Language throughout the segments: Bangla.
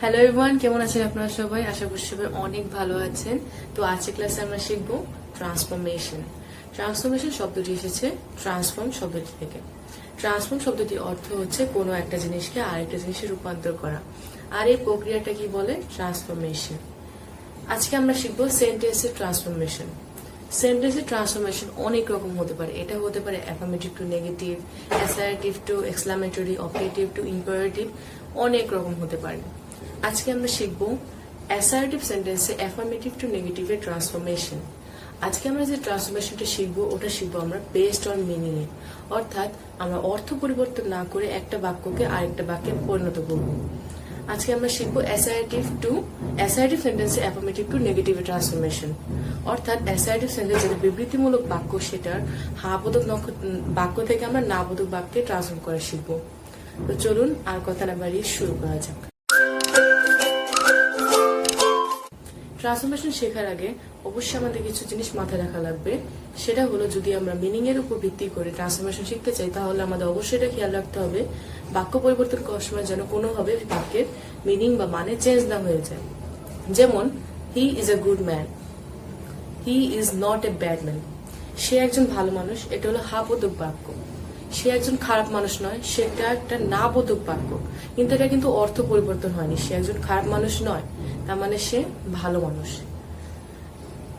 হ্যালো এভরিওয়ান, কেমন আছেন আপনারা সবাই? আশা করি সবাই অনেক ভালো আছেন। তো আজকের ক্লাসে আমরা শিখব ট্রান্সফরমেশন। ট্রান্সফরমেশন শব্দটি এসেছে ট্রান্সফর্ম শব্দটি থেকে। ট্রান্সফর্ম শব্দটির অর্থ হচ্ছে কোনো একটা জিনিসকে আরেকটা জিনিসে রূপান্তর করা, আর এই প্রক্রিয়াটা কি বলে? ট্রান্সফরমেশন। আজকে আমরা শিখব সেন্টেন্সের ট্রান্সফরমেশন। সেন্টেন্সের ট্রান্সফরমেশন অনেক রকম হতে পারে। এটা হতে পারে affirmative to negative, assertive to exclamatory, operative to imperative, অনেক রকম হতে পারে। আজকে আমরা শিখব অ্যাসার্টিভ সেন্টেন্সে অ্যাফার্মেটিভ টু নেগেটিভের ট্রান্সফরমেশন। আজকে আমরা যে ট্রান্সফরমেশনটা শিখবো ওটা শিখবো আমরা বেসড অন মিনিং এ, অর্থাৎ আমরা অর্থ পরিবর্তন না করে একটা বাক্যকে আরেকটা বাক্যে পরিণত করব। আজকে আমরা শিখবো অ্যাসার্টিভ সেন্টেন্সে অ্যাফার্মেটিভ টু নেগেটিভের ট্রান্সফরমেশন, অর্থাৎ অ্যাসার্টিভ সেন্টেন্স যেটা বিবৃতিমূলক বাক্য সেটার হা-বোধক বাক্য থেকে আমরা না-বোধক বাক্যে ট্রান্সফর্ম করা শিখবো। তো চলুন আর কথা না বাড়িয়ে শুরু করা যাক। ট্রান্সফরমেশন শেখার আগে অবশ্যই আমাদের কিছু জিনিস মাথায় রাখা লাগবে। সেটা হলো, যদি আমরা মিনিং এর উপর ভিত্তি করে ট্রান্সফরমেশন শিখতে চাই তাহলে আমাদের অবশ্যই এটা খেয়াল রাখতে হবে বাক্য পরিবর্তন করার সময় যেন কোনোভাবে বাক্যের মিনিং বা মানে চেঞ্জ না হয়ে যায়। যেমন, he is a good man, he is not a bad man. সে একজন ভালো মানুষ, এটা হলো হা-বোধক বাক্য। সে একজন খারাপ মানুষ নয়, সেটা একটা না-বোধক বাক্য, কিন্তু এটা কিন্তু অর্থ পরিবর্তন হয়নি। সে একজন খারাপ মানুষ নয়, তার মানে সে ভালো মানুষ।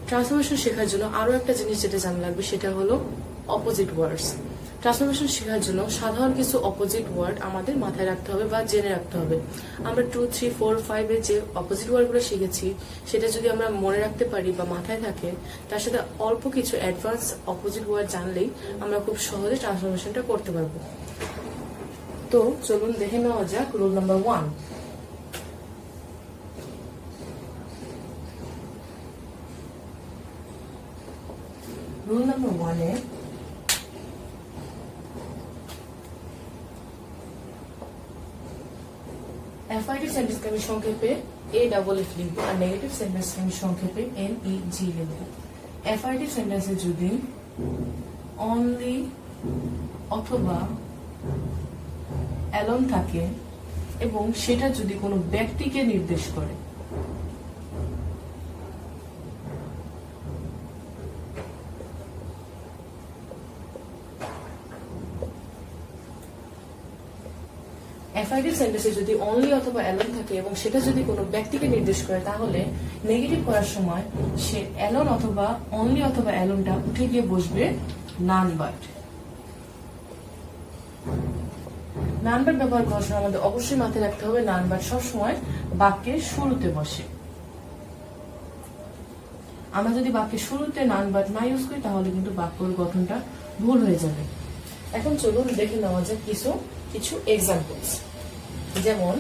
ট্রান্সফরমেশন শেখার জন্য আরো একটা জিনিস যেটা জানা লাগবে সেটা হলো অপোজিট ওয়ার্ডস। ট্রান্সফরমেশন শেখার জন্য সাধারণ কিছু অপোজিট ওয়ার্ড আমাদের মাথায় রাখতে হবে বা জেনে রাখতে হবে। আমরা 2, 3, 4, 5 এর যে অপোজিট ওয়ার্ডগুলো শিখেছি সেটা যদি আমরা মনে রাখতে পারি বা মাথায় থাকে, তার সাথে অল্প কিছু অ্যাডভান্স অপোজিট ওয়ার্ড জানলেই আমরা খুব সহজে ট্রান্সফরমেশনটা করতে পারবো। তো চলুন দেখে নেওয়া যাক রুল নাম্বার 1। রুল নাম্বার 1 এ অ্যাফার্মেটিভ সেন্টেন্সকে আমি সংক্ষেপে AFF লিখবো আর নেগেটিভ সেন্টেন্সকে আমি সংক্ষেপে NEG লিখবো। অ্যাফার্মেটিভ সেন্টেন্সে যদি অনলি অথবা অ্যালোন থাকে এবং সেটা যদি কোনো ব্যক্তিকে নির্দেশ করে, অ্যাফার্মেটিভ সেন্টেন্সে যদি অনলি অথবা অ্যালোন থাকে এবং সেটা যদি কোনো ব্যক্তিকে নির্দেশ করে, তাহলে নেগেটিভ করার সময় সে অ্যালোন অথবা অনলি অথবা অ্যালোনটা উঠে গিয়ে বসবে নান বাট। নান বাট ব্যবহার করার সময় আমাদের অবশ্যই মাথায় রাখতে হবে নান বাট সবসময় বাক্যের শুরুতে বসে। আমরা যদি বাক্যের শুরুতে নান বাট না ইউজ করি তাহলে কিন্তু বাক্যের গঠনটা ভুল হয়ে যাবে। এখন চলুন দেখে নেওয়া যাক কিছু এক্সাম্পলস। যেমন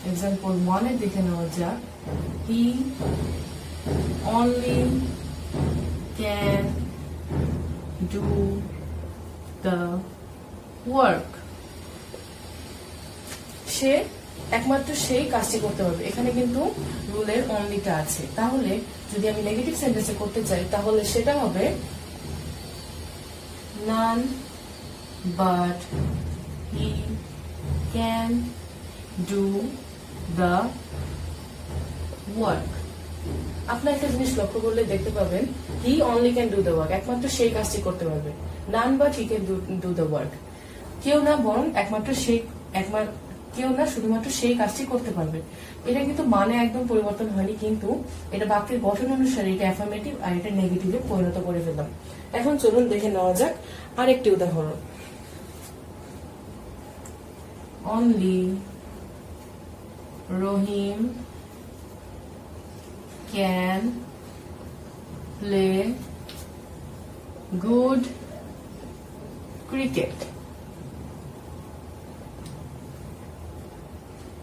এক্সাম্পল 1 এ দেখে নেওয়া যাক, he only can do the work. সে একমাত্র সেই কাজটি করতে পারবে। এখানে কিন্তু রুলের অনলিটা আছে। তাহলে যদি আমি নেগেটিভ সেন্টেন্সে করতে চাই তাহলে সেটা হবে none but he can do the work. আপনার একটা জিনিস লক্ষ্য করলে দেখতে পাবেন, he only can do the work, একমাত্র সেই কাজটি করতে পারবে। none but he can do the work, কেউ না বরং কেউ না শুধুমাত্র সেই কাজটি করতে পারবে। এটা কিন্তু মানে একদম পরিবর্তন হয়নি, কিন্তু এটা বাক্যের গঠন অনুসারে এটা অ্যাফার্মেটিভ আর এটা নেগেটিভে পরিণত করে ফেললাম। এখন চলুন দেখে নেওয়া যাক আরেকটি উদাহরণ। Only Rahim can play good cricket.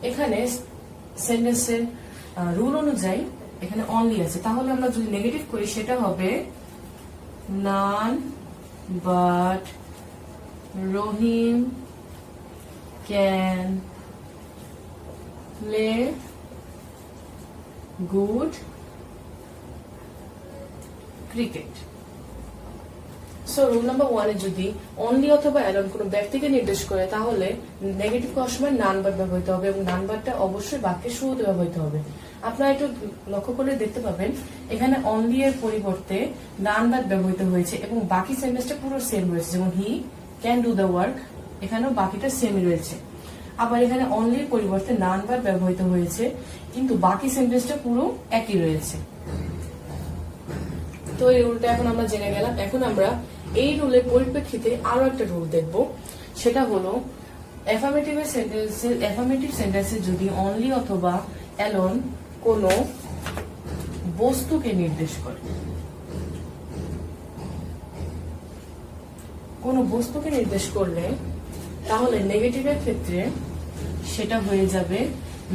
এখানে সেন্টেন্সের রুল অনুযায়ী এখানে অনলি আছে, তাহলে আমরা যদি নেগেটিভ করি সেটা হবে none but Rahim can play good cricket. So rule number 1 এ যদি অনলি অথবা অ্যালোন কোনো ব্যক্তিকে নির্দেশ করে তাহলে নেগেটিভ করার সময় নান বাট ব্যবহৃত হবে এবং নান বাটটা অবশ্যই বাক্যের শুরুতে ব্যবহৃত হবে। আপনারা একটু লক্ষ্য করে দেখতে পাবেন এখানে অনলি এর পরিবর্তে নান বাট ব্যবহৃত হয়েছে এবং বাকি সেন্টেন্সটা পুরো সেম রয়েছে, যেমন he can do the work, এখানেও বাকিটা সেমই রয়েছে। আবার এখানে অনলির পরিবর্তে নান বাট ব্যবহৃত হয়েছে কিন্তু বাকি সেন্টেন্সটা পুরো একই রয়েছে। তো এই রুলটা এখন আমরা জেনে গেলাম। এখন আমরা এই রুলের পরিপ্রেক্ষিতে আরো একটা রুল দেখব, সেটা হলো অ্যাফার্মেটিভ সেন্টেন্সে যদি অনলি অথবা অ্যালোন কোনো বস্তুকে নির্দেশ করে, কোনো বস্তুকে নির্দেশ করলে তাহলে নেগেটিভের ক্ষেত্রে সেটা হয়ে যাবে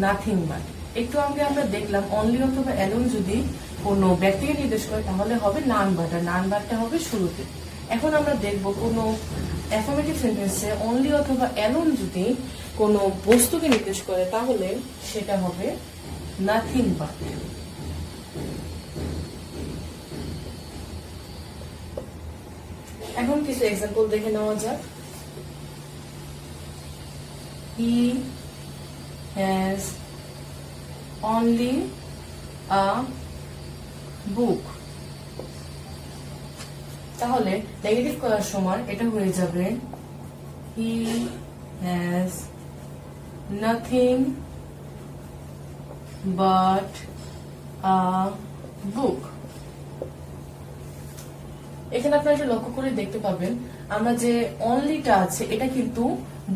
নাথিং বাট। একটু আগে আমরা দেখলাম অনলি অথবা অ্যালোন যদি কোনো ব্যক্তিকে নির্দেশ করে তাহলে হবে নান বাট, আর নান বাটটা হবে শুরুতে। এখন আমরা দেখব কোনো অ্যাফার্মেটিভ সেন্টেন্সে অনলি অথবা অ্যালোন যদি কোনো বস্তুকে নির্দেশ করে তাহলে সেটা হবে নাথিং বাট। এখন কিছু এক্সাম্পল দেখে নেওয়া যাক। He has only a book. তাহলে নেগেটিভ করার সময় এটা হয়ে যাবে he has nothing but a book. এখানে আপনারা একটু লক্ষ্য করে দেখতে পাবেন আমরা যে অনলিটা আছে এটা কিন্তু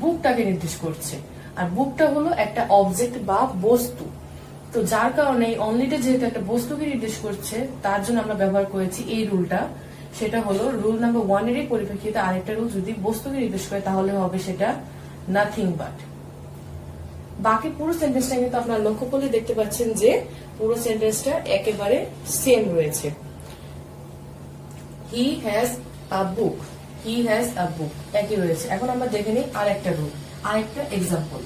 বুকটাকে নির্দেশ করছে, আর বুকটা হলো একটা অবজেক্ট বা বস্তু। তো যার কারণে অনলিটা যেহেতু একটা বস্তুকে নির্দেশ করছে তার জন্য আমরা ব্যবহার করেছি এই রুলটা। সেটা হলো রুল নাম্বার 1 এর পরিপ্রেক্ষিতে আরেকটা রুল যদি বস্তুকে নির্দেশ করে তাহলে হবে সেটা নাথিং বাট। বাকি পুরো সেন্টেন্সটা কিন্তু আপনারা লক্ষ্য করলে দেখতে পাচ্ছেন যে পুরো সেন্টেন্সটা একেবারে সেম রয়েছে। He has a book. He has a book. একই রয়েছে। এখন আমরা দেখে নিই আরেকটা রুল, আরেকটা এক্সাম্পল।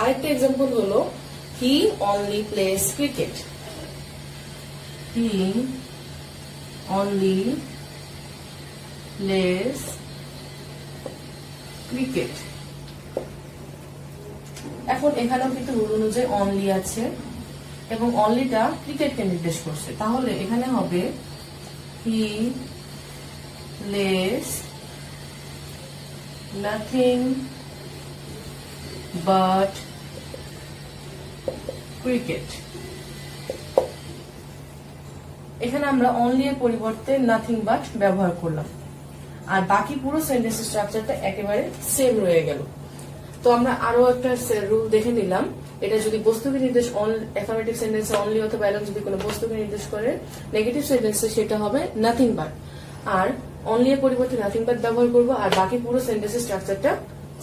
আরেকটা এক্সাম্পল হলো he only plays cricket. He only plays cricket. এখন এখানেও কিন্তু রুল অনুযায়ী অনলি আছে এবং অনলিটা ক্রিকেটকে নির্দেশ করছে, তাহলে এখানে হবে he plays nothing but cricket. এখানে আমরা অনলি এর পরিবর্তে নাথিং বাট ব্যবহার করলাম, আর বাকি পুরো সেন্টেন্স স্ট্রাকচারটা একেবারে সেম রয়ে গেল। তো আমরা আরো একটা রুল দেখে নিলাম। এটা যদি বস্তুকে নির্দেশ, অ্যাফার্মেটিভ সেন্টেন্সে অনলি অথবা অ্যালোন যদি কোনো বস্তুকে নির্দেশ করে, নেগেটিভ সেন্টেন্সে সেটা হবে নাথিং বাট, আর অনলি এর পরিবর্তে নাথিং বাট ব্যবহার করব, আর বাকি পুরো সেন্টেন্সের স্ট্রাকচারটা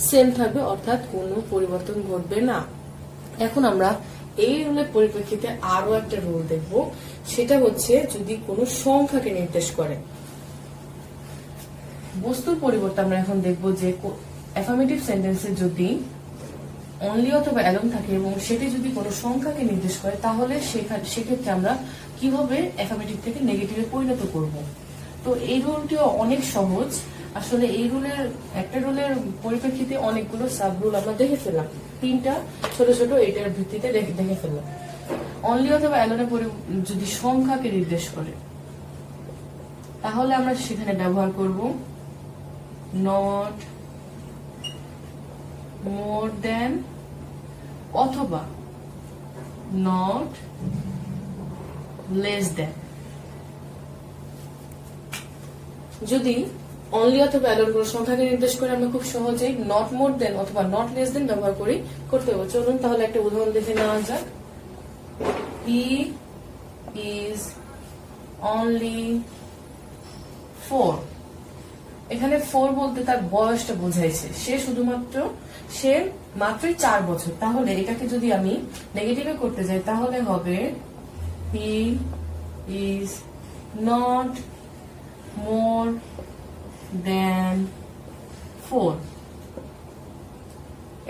সেম থাকবে, অর্থাৎ কোনো পরিবর্তন ঘটবে না। এখন আমরা এই রুলের পরিপ্রেক্ষিতে আরো একটা রুল দেখব, সেটা হচ্ছে যদি কোনো সংখ্যাকে নির্দেশ করে। বস্তুর পরিবর্তে আমরা এখন দেখব যে অ্যাফার্মেটিভ সেন্টেন্সে যদি অনলি অথবা অ্যালোন থাকে এবং সেটি যদি কোনো সংখ্যাকে নির্দেশ করে তাহলে সেক্ষেত্রে আমরা কিভাবে অ্যাফার্মেটিভ থেকে নেগেটিভে পরিণত করব। তো এই রুলটিও অনেক সহজ। আসলে এই রুলের একটা রুলের পরিপ্রেক্ষিতে অনেকগুলো সাব রুল আমরা দেখে ফেললাম, 3টা ছোট ছোট এটার ভিত্তিতে দেখে ফেললাম। অনলি অথবা অ্যালোনে যদি সংখ্যাকে নির্দেশ করে তাহলে আমরা সেখানে ব্যবহার করব নট মোর দেন অথবা নট লেস দেন। যদি অনলি অথবা অ্যালোন কোনো সংখ্যাকে নির্দেশ করে আমরা খুব সহজেই নট মোর দেন অথবা নট লেস দেন ব্যবহার করি করতে হবে। চলুন তাহলে একটা উদাহরণ দেখে নেওয়া যাক। He is only 4। এখানে 4 বলতে তার বয়সটা বোঝাইছে, সে মাত্রই 4 বছর। তাহলে এটাকে যদি আমি নেগেটিভে করতে যাই তাহলে হবে হি ইজ নট মোর দেন 4।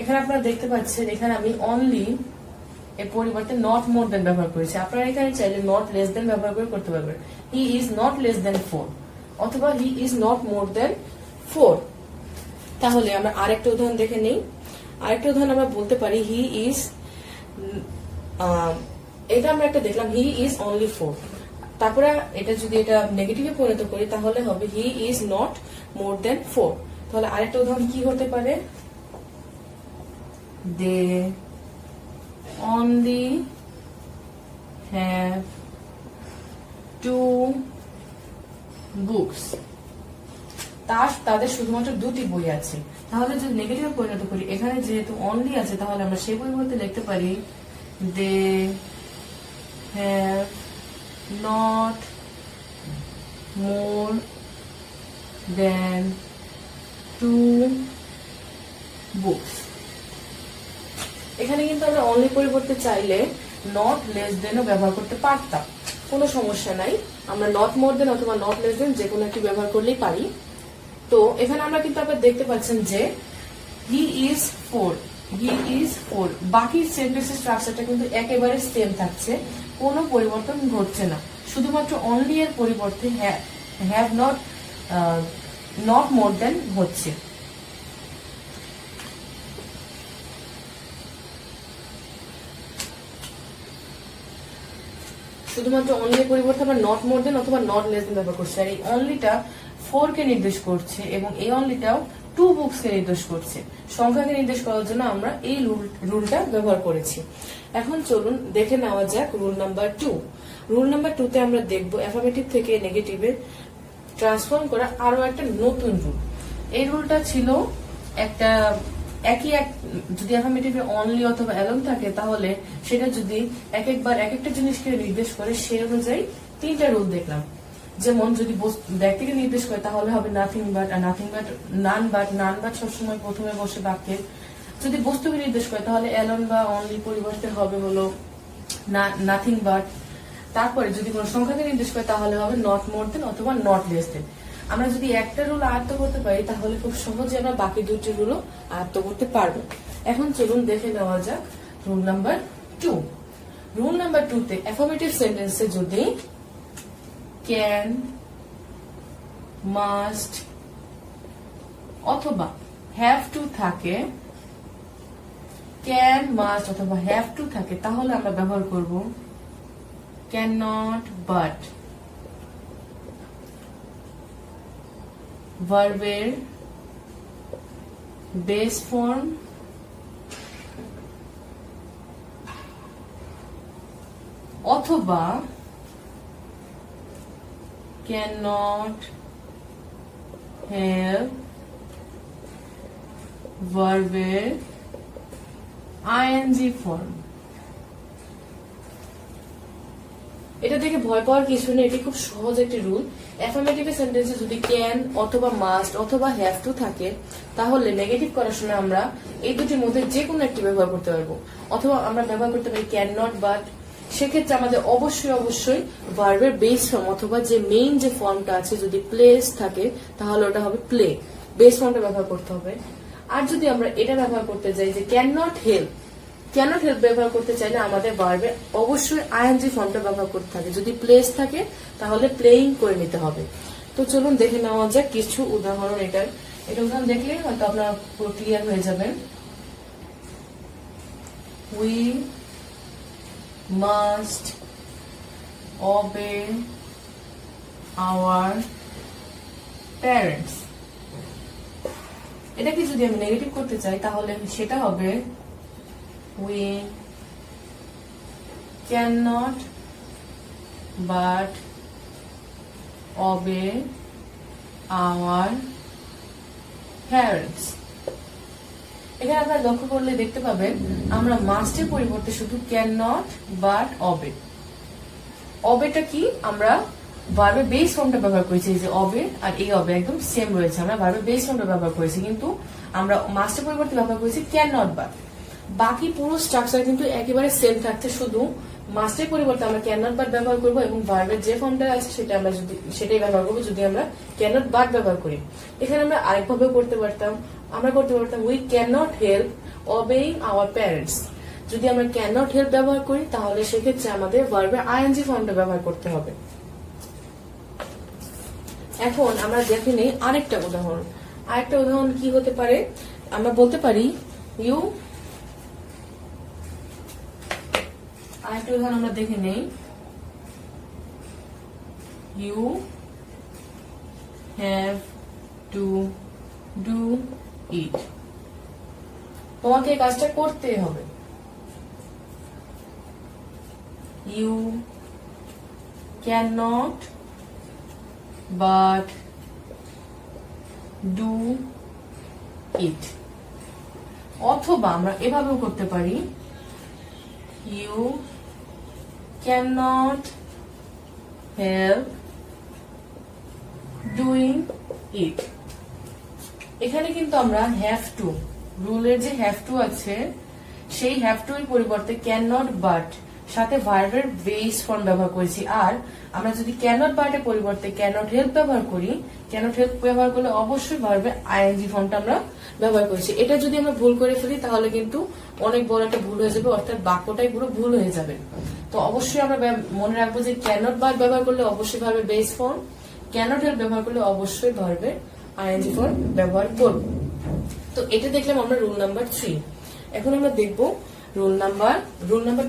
এখানে আপনারা দেখতে পাচ্ছেন এখানে আমি অনলি এর পরিবর্তে নট মোর দেন ব্যবহার করেছি। আপনারা এখানে চাইলে নট লেস দেন ব্যবহার করে করতে পারবেন। হি ইজ নট লেস দেন 4। অথবা হি ইজ নট মোর দেন 4। তাহলে আমরা আরেকটা উদাহরণ দেখে নেই। আরেকটা উদাহরণ আমরা বলতে পারি হি ইজ, এটা আমরা একটা দেখলাম হি ইজ অনলি 4। তারপরে এটা যদি এটা নেগেটিভে পরিণত করি তাহলে হবে হি ইজ নট মোর দেন 4। তাহলে আরেকটা উদাহরণ কি হতে পারে, দে অনলি হ্যাভ 2 বুকস, তাদের শুধুমাত্র 2টি বই আছে। তাহলে যদি নেগেটিভে পরিণত করি, এখানে যেহেতু অনলি আছে তাহলে আমরা সেই পরিবর্তে লিখতে পারি they have not more than 2 books. এখানে কিন্তু আমরা অনলি পরিবর্তে চাইলে নট লেস দেনও ব্যবহার করতে পারতাম, কোনো সমস্যা নাই। আমরা নট মোর দেন অথবা নট লেস দেন যে কোনো একটি ব্যবহার করলেই পারি। তো এখানে আমরা কিন্তু আপনারা দেখতে পাচ্ছেন যে হি ইজ 4, হি ইজ 4, বাকি সেন্টেন্সের স্ট্রাকচারটা কিন্তু একেবারে সেম থাকছে, কোনো পরিবর্তন ঘটছে না। শুধুমাত্র অনলি এর পরিবর্তে হ্যাভ নট মোর দেন হচ্ছে। শুধুমাত্র অনলি এর পরিবর্তে আমরা নট মোর দেন অথবা নট লেস দেন ব্যবহার করছি। আর এই অনলিটা 4 কে নির্দেশ করছে এবং এই অনলিটাও 2 বুকস কে নির্দেশ করছে। সংখ্যাকে নির্দেশ করার জন্য আমরা এই রুলটা ব্যবহার করেছি। এখন চলুন দেখে নেওয়া যাক রুল নাম্বার 2। রুল নাম্বার 2 তে আমরা দেখব অ্যাফার্মেটিভ থেকে নেগেটিভে ট্রান্সফর্ম করা আরো একটা নতুন রুল। এই রুলটা ছিল একটা যদি অ্যাফার্মেটিভে অনলি অথবা অ্যালোন থাকে তাহলে সেটা যদি একবার এক একটা জিনিসকে নির্দেশ করে সে অনুযায়ী 3টা রুল দেখলাম। যেমন যদি ব্যক্তিকে নির্দেশ করে তাহলে হবে নাথিং বাট, আর নাথিং বাট নান বাট সবসময় প্রথমে বসে বাক্যে। যদি বস্তুকে নির্দেশ করে তাহলে অ্যালোন বা অনলি পরিবর্তে হবে হলো নাথিং বাট। তারপরে যদি কোনো সংখ্যাকে নির্দেশ করে তাহলে হবে নট মোর দেন অথবা নট লেস দেন। আমরা যদি একটা রুল আয়ত্ত করতে পারি তাহলে খুব সহজে আমরা বাকি 2টি রুলও আয়ত্ত করতে পারবো। এখন চলুন দেখে নেওয়া যাক রুল নাম্বার 2। রুল নাম্বার 2 তে অ্যাফার্মেটিভ সেন্টেন্সে যদি ক্যান, মাস্ট অথবা হ্যাভ টু থাকে, ক্যান, মাস্ট অথবা হ্যাভ টু থাকে তাহলে আমরা ব্যবহার করব ক্যান নট বাট। ভার্বের বেস ফর্ম অথবা cannot have ভার্বের ing ফর্ম। এটা দেখে ভয় পাওয়ার কিছু নেই, এটি খুব সহজ একটি রুল। অ্যাফার্মেটিভ সেন্টেন্সে যদি ক্যান অথবা মাস্ট অথবা হ্যাভ টু থাকে তাহলে নেগেটিভ করার সময় আমরা এই দুটির মধ্যে যে কোনো একটি ব্যবহার করতে পারবো। অথবা আমরা ব্যবহার করতে পারি ক্যান নট বাট। সেক্ষেত্রে আমাদের অবশ্যই ভার্বের বেস ফর্ম অথবা যে মেইন যে ফর্মটা আছে যদি প্লেস থাকে তাহলে ওটা হবে প্লে, বেস ফর্মটা ব্যবহার করতে হবে। আর যদি আমরা এটা ব্যবহার করতে চাই যে ক্যান নট হেল্প ব্যবহার করতে চাইলে আমাদের ভার্বে অবশ্যই আইএনজি ফর্মটা ব্যবহার করতে হবে। যদি প্লেস থাকে তাহলে প্লেইং করে নিতে হবে। তো চলুন দেখে নেওয়া যাক কিছু উদাহরণ। এটা উদাহরণ দেখলে হয়তো আপনারা পুরো ক্লিয়ার হয়ে যাবেন। We must obey our parents। এটাকে যদি আমি নেগেটিভ করতে চাই তাহলে সেটা হবে we cannot but obey our parents। এখানে আপনারা লক্ষ্য করলে দেখতে পাবেন আমরা মাস্টের পরিবর্তে শুধু ক্যান নট বাট অবে। অবেটা কি, আমরা ভার্বের বেস ফর্মটা ব্যবহার করেছি। এই যে অবে আর এই অবে একদম সেম রয়েছে, আমরা ভার্বের বেস ফর্মটা ব্যবহার করেছি, কিন্তু আমরা মাস্টের পরিবর্তে ব্যবহার করেছি ক্যান নট বাট। বাকি পুরো স্ট্রাকচার কিন্তু একেবারে সেম থাকছে, শুধু মাস্টের পরিবর্তে আমরা ক্যান নট বাট ব্যবহার করবো এবং ভার্বের যে ফর্মটা আছে সেটা আমরা সেটাই ব্যবহার করবো যদি আমরা ক্যান নট বাট ব্যবহার করি। এখানে আমরা আরেকভাবে করতে পারতাম, we can not help obeying our parents. যদি আমরা ক্যান নট হেল্প ব্যবহার করি তাহলে সেক্ষেত্রে আমাদের ভার্বের আইএনজি ফর্মটা ব্যবহার করতে হবে। এখন আমরা দেখে নেই আরেকটা উদাহরণ। আরেকটা উদাহরণ কি হতে পারে, আমরা বলতে পারি ইউ, আরেকটা উদাহরণ আমরা দেখে নেই, you have to do it. তোমাকে এই কাজটা করতে হবে। You can not but do it. অথবা আমরা এভাবেও করতে পারি, you can not help doing it. এখানে কিন্তু আমরা হ্যাভ টু, রুলের যে হ্যাভ টু আছে সেই হ্যাভ টু এর পরিবর্তে ক্যান নট বাট সাথে ভার্বের বেস ফর্ম ব্যবহার করেছি। আর আমরা যদি ক্যান নট বাট এর পরিবর্তে ক্যান নট হেল্প ব্যবহার করি, ক্যান নট হেল্প ব্যবহার করলে অবশ্যই ভার্বে আইএনজি ফর্মটা আমরা ব্যবহার করেছি। এটা যদি আমরা ভুল করে ফেলি তাহলে কিন্তু অনেক বড় একটা ভুল হয়ে যাবে, অর্থাৎ বাক্যটাই পুরো ভুল হয়ে যাবে। তো অবশ্যই আমরা মনে রাখবো যে ক্যান নট বাট ব্যবহার করলে অবশ্যই ভার্বে base form, can not help ব্যবহার করলে অবশ্যই ভার্বে আইএনজি ফর্ম ব্যবহার করব। তো এটা দেখলাম আমরা রুল নাম্বার 3। এখন আমরা দেখবো রুল নাম্বার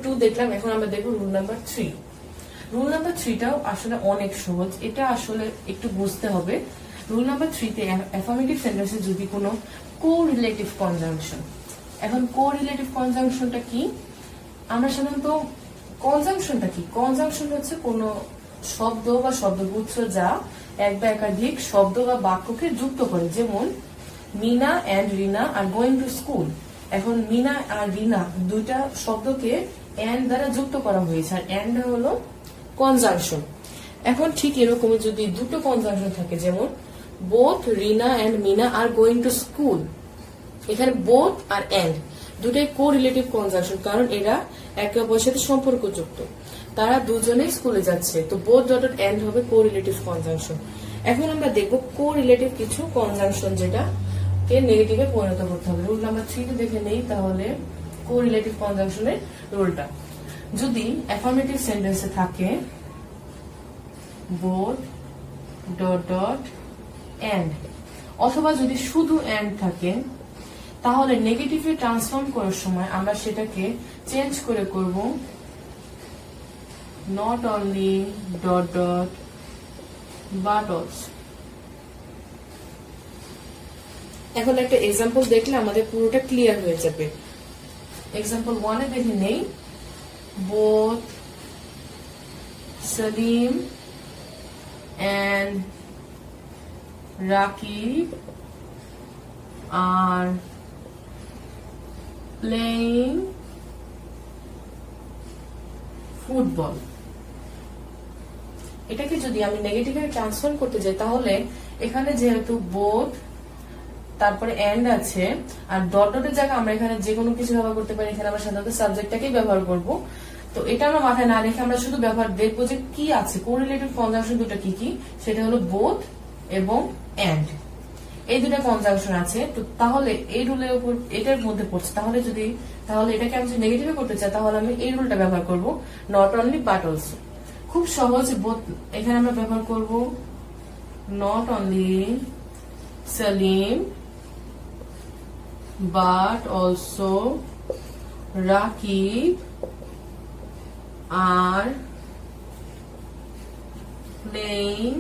2 দেখলাম, এখন আমরা দেখবো রুল নাম্বার 3। রুল নাম্বার 3টাও আসলে অনেক সহজ, এটা আসলে একটু বুঝতে হবে। রুল নাম্বার 3তে অ্যাফার্মেটিভ সেন্টেন্সে যদি কোনো কোরিলেটিভ কনজাংশন, এখন কোরিলেটিভ কনজাংশনটা কি, আমরা সাধারণত কনজাংশনটা কি, কনজাংশন হচ্ছে কোনো শব্দ বা শব্দগুচ্ছ যা এক বা একাধিক শব্দ বা বাক্যকে যুক্ত করে। যেমন Mina and Rina are going to school. এখন মিনা আর রিনা দুইটা শব্দকে এন্ড দ্বারা যুক্ত করা হয়েছে, আর এন্ড হলো কনজাংশন। এখন ঠিক এরকমই যদি দুটো কনজাংশন থাকে, যেমন both Rina and Mina are going to school, এখানে বোথ আর এন্ড দুটাই কোরিলেটিভ কনজাংশন, কারণ এরা একে অপরের সাথে সম্পর্কযুক্ত, তারা দুজনেই স্কুলে যাচ্ছে। তো বোথ ডটেড এন্ড হবে কোরিলেটিভ কনজাংশন। এখন আমরা দেখব কোরিলেটিভ কিছু কনজাংশন যেটা কে নেগেটিভে পরিণত করতে হবে। রুল নাম্বার 3 দেখে নেই তাহলে কোরিলেটিভ কনজাংশনের রুলটা। যদি অ্যাফার্মেটিভ সেন্টেন্সে থাকে বোথ ডট ডট এন্ড, অথবা যদি শুধু এন্ড থাকে, তাহলে নেগেটিভে ট্রান্সফর্ম করার সময় আমরা সেটাকে চেঞ্জ করে করব not only dot dot but also. এখন একটা এক্সাম্পল দেখলে আমাদের পুরোটা ক্লিয়ার হয়ে যাবে। এক্সাম্পল 1-এ দেখে নেই, both Salim and Rakib are playing football। এটাকে যদি আমি নেগেটিভে ট্রান্সফর্ম করতে যাই তাহলে এখানে যেহেতু বোথ তারপরে এন্ড আছে আর ডট ডটের জায়গায় আমরা এখানে যে কোনো কিছু ব্যবহার করতে পারি, এখানে আমরা সাধারণত সাবজেক্টটাকেই ব্যবহার করব। তো এটা আমরা মাথায় না রেখে আমরা শুধু ব্যবহার দেখবো যে কি আছে, কোরিলেটিভ কনজাংশন দুটো কি কি, সেটা হলো বোথ এবং এন্ড, এই দুটো কনজাংশন আছে। তো তাহলে এই রুলের উপর এটার মধ্যে পড়ছে, তাহলে এটাকে আমি যদি নেগেটিভে করতে চাই তাহলে আমি এই রুলটা ব্যবহার করব, নট অনলি বাট অলসো। খুব সহজ, বোথ এখানে আমরা ব্যবহার করব not only Salim but also Rakib are playing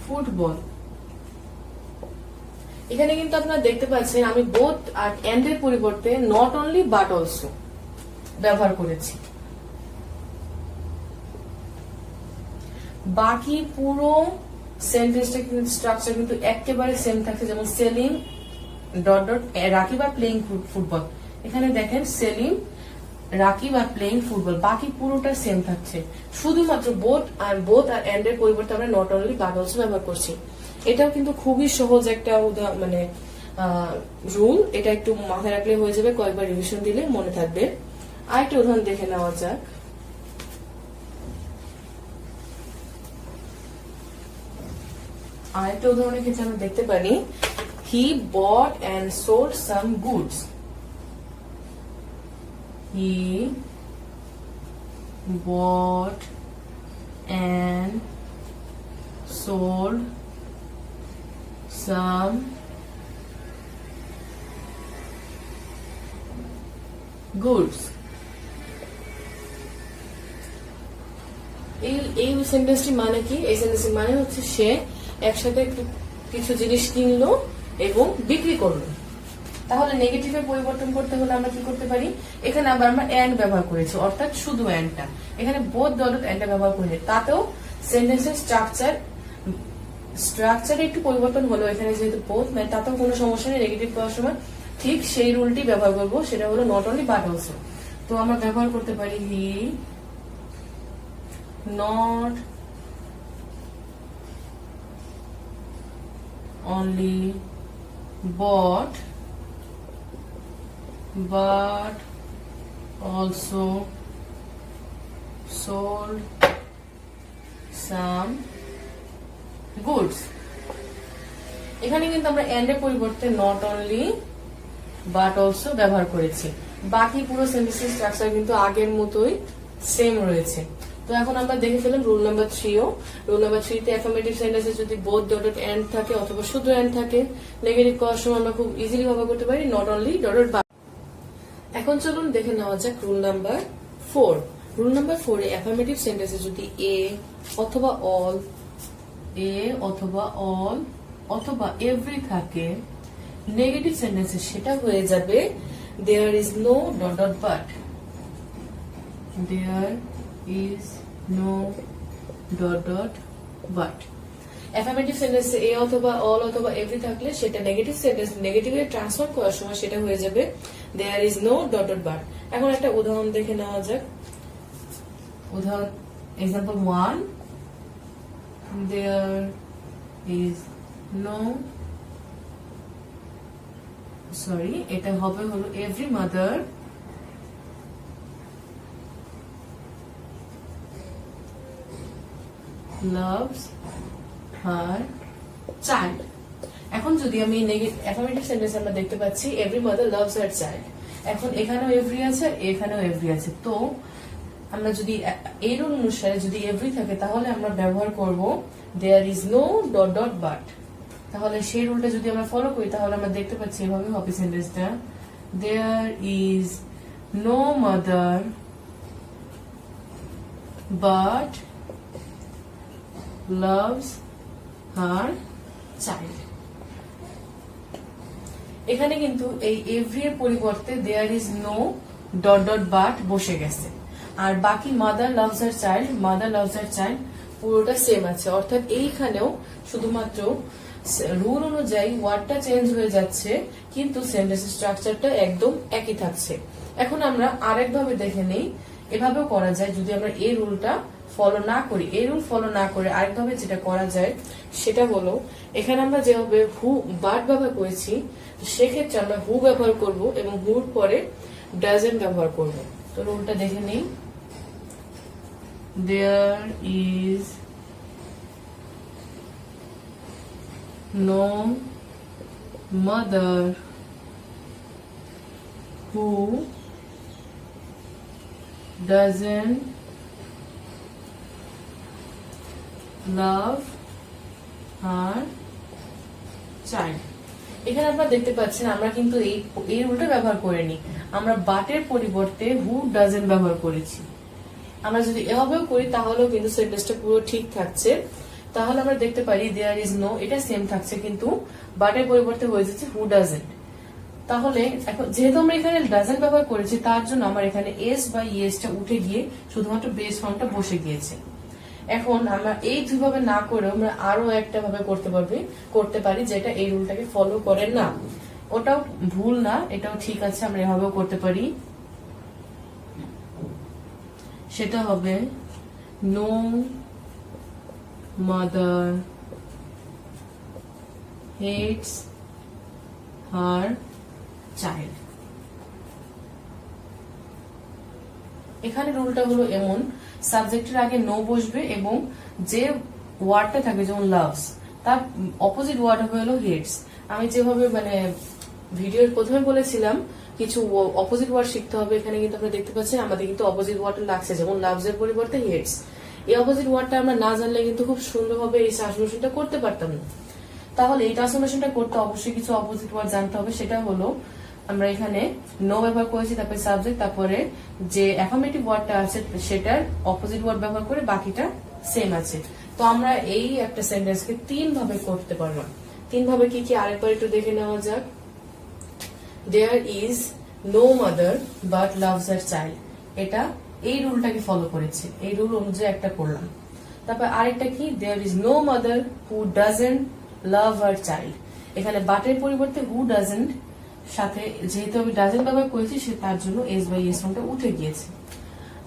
football। এখানে কিন্তু আপনারা দেখতে পাচ্ছেন আমি বোথ আর এন্ড এর পরিবর্তে নট অনলি বাট অলসো ব্যবহার করেছি। বাকি পুরো সেন্টেন্সটা কিন্তু স্ট্রাকচার কিন্তু একেবারে সেম থাকছে, যেমন Selim dot dot Rakib are playing football. এখানে দেখেন Selim Rakib are playing football, বাকি পুরোটা সেম থাকছে, শুধুমাত্র বোথ আর এন্ড এর পরিবর্তে আমরা নট অনলি বাট অলসো ব্যবহার করছি। এটাও কিন্তু খুবই সহজ একটা মানে রুল, এটা একটু মাথায় রাখলে হয়ে যাবে, কয়েকবার রিভিশন দিলে মনে থাকবে। আরেকটা উদাহরণ দেখে নেওয়া যাক। আরেকটা উদাহরণের ক্ষেত্রে আমরা দেখতে পারি he bought and sold some goods। he bought and sold some goods. এই সেন্টেন্সটি মানে কি? এই সেন্টেন্সটি মানে হচ্ছে সে একসাথে কিছু জিনিস কিনলো এবং বিক্রি করলো। তাহলে নেগেটিভে পরিবর্তন করতে হলে আমরা কি করতে পারি? এখানে আবার আমরা এন্ড ব্যবহার করেছি, অর্থাৎ শুধু এন্ডটা। এখানে বোথ ডট এন্ডটা ব্যবহার করেছি, তাতেও সেন্টেন্সের স্ট্রাকচারে একটু পরিবর্তন হলো। এখানে যেহেতু বোথ নাই, তাতেও কোনো সমস্যা নেই। নেগেটিভ করার সময় ঠিক সেই রুলটি ব্যবহার করবো, সেটা হলো নট অনলি বাট অলসো। তো আমরা ব্যবহার করতে পারি হি not only bought but also sold some goods. এখানে কিন্তু আমরা এন্ড এর পরিবর্তে নট অনলি বাট অলসো ব্যবহার করেছি। বাকি পুরো সেন্টেন্সের স্ট্রাকচার কিন্তু আগের মতোই সেম রয়েছে। তো এখন আমরা দেখে ফেলাম রুল নাম্বার 3ও। রুল নাম্বার 3 তে অ্যাফার্মেটিভ সেন্টেন্সে যদি বোথ ডটেড এন্ড থাকে অথবা শুধু এন্ড থাকে, নেগেটিভ করার সময় আমরা খুব ইজিলি ব্যবহার করতে পারি নট অনলি ডটেড বাট। এখন চলুন দেখে নেওয়া যাক রুল নাম্বার 4। রুল নাম্বার 4 এ অ্যাফার্মেটিভ সেন্টেন্সে যদি এ অথবা অল অথবা এভরি থাকে, নেগেটিভ সেন্টেন্সে সেটা হয়ে যাবে there is no dot dot but. There is no dot dot but. Affirmative সেন্টেন্সে এ অথবা অল অথবা এভরি থাকলে সেটা নেগেটিভ সেন্টেন্স নেগেটিভে ট্রান্সফার করার সময় সেটা হয়ে যাবে there is no dot dot but. এখন একটা উদাহরণ দেখে নেওয়া যাক। উদাহরণ এক্সাম্পল 1, দেয়ার ইজ নো এটা হবে হলো every mother loves her child. এখন যদি আমি অ্যাফার্মেটিভ সেন্টেন্স আমরা দেখতে পাচ্ছি every mother loves her child. এখন এখানেও এভরি আছে, এখানেও এভরি আছে। তো আমরা যদি এই রুল অনুসারে যদি এভরি থাকে তাহলে আমরা ব্যবহার করব there is no dot dot but. তাহলে সেই রুলটা যদি আমরা ফলো করি তাহলে আমরা দেখতে পাচ্ছি এভাবে হবে সেন্টেন্সটা, there is no mother but loves her child. এখানে কিন্তু এই এভরি এর পরিবর্তে there is no dot dot but বসে গেছে। আর বাকি মাদার লাভস হার চাইল্ড পুরোটা সেম আছে। অর্থাৎ এইখানেও শুধুমাত্র রুল অনুযায়ী ওয়ার্ডটা চেঞ্জ হয়ে যাচ্ছে, কিন্তু সেন্টেন্সের স্ট্রাকচারটা একদম একই থাকছে। এখন আমরা আরেকভাবে দেখে নেই, এভাবেও করা যায় যদি আমরা এই রুলটা ফলো না করি। এই রুল ফলো না করে আরেকভাবে যেটা করা যায় সেটা হলো, এখানে আমরা যেভাবে হু বাট ব্যবহার করেছি সেক্ষেত্রে আমরা হু ব্যবহার করব এবং হুর পরে ডাজেন্ট ব্যবহার করব। তো রুলটা দেখে নেই, there is no mother who doesn't love her child. এখানে আপনারা দেখতে পাচ্ছেন আমরা কিন্তু এই রুলটা ব্যবহার করিনি, আমরা বাটের পরিবর্তে হু ডাজেন্ট ব্যবহার করেছি। আমরা যদি এভাবেও করি তাহলেও কিন্তু সেন্টেন্সটা পুরো ঠিক থাকছে। তাহলে আমরা দেখতে পারি দেয়ার ইজ নো এটা সেম থাকছে, কিন্তু বাটের পরিবর্তে হয়ে যাচ্ছে হু ডাজেন্ট। তাহলে এখন যেহেতু আমরা এখানে ডাজেন্ট ব্যবহার করেছি তার জন্য আমার এখানে এস বা ইএসটা উঠে গিয়ে শুধুমাত্র বেস ফর্মটা বসে গিয়েছে। এখন আমরা এই দুইভাবে না করে আমরা আরো একটা ভাবে করতে পারি যেটা এই রুলটাকে ফলো করে না। ওটাও ভুল না, এটাও ঠিক আছে, আমরা এভাবেও করতে পারি। সেটা হবে no mother hates her child. এখানে রুলটা হলো এমন, সাবজেক্টের আগে নো বসবে এবং যে ওয়ার্ডটা থাকবে যেমন লাভস তার অপোজিট ওয়ার্ড হবে হলো হেটস। আমি যেভাবে ভিডিওর প্রথমে বলেছিলাম কিছু অপোজিট ওয়ার্ড শিখতে হবে, এখানে কিন্তু আপনারা দেখতে পাচ্ছেন আমাদের কিন্তু অপোজিট ওয়ার্ড লাগছে, যেমন লাভস এর পরিবর্তে হেটস। এই অপোজিট ওয়ার্ডটা আমরা না জানলে কিন্তু খুব সুন্দরভাবে এই ট্রান্সফরমেশনটা করতে পারতাম না। তাহলে এই ট্রান্সফরমেশনটা করতে অবশ্যই কিছু অপোজিট ওয়ার্ড জানতে হবে। সেটা হলো আমরা এখানে নো ব্যবহার করেছি, তারপরে সাবজেক্ট, তারপরে যে অ্যাফার্মেটিভ ওয়ার্ডটা আছে সেটার অপোজিট ওয়ার্ড ব্যবহার করে বাকিটা সেম আছে। তো আমরা এই একটা সেন্টেন্সকে 3 ভাবে করতে পারলাম। 3 ভাবে কি কি আরেকবার একটু দেখে নেওয়া যাক। There is no mother but loves her child, এটা এই রুলটাকে ফলো করেছে, এই রুল অনুযায়ী একটা করলাম। তারপর আরেকটা কি, there is no mother who doesn't love her child, এখানে বাটের পরিবর্তে হু ডাজন্ট, সাথে যেহেতু আমি ডাজন্ট ব্যবহার করেছি সে তার জন্য এস বাই এস ফর্মটা উঠে গিয়েছে।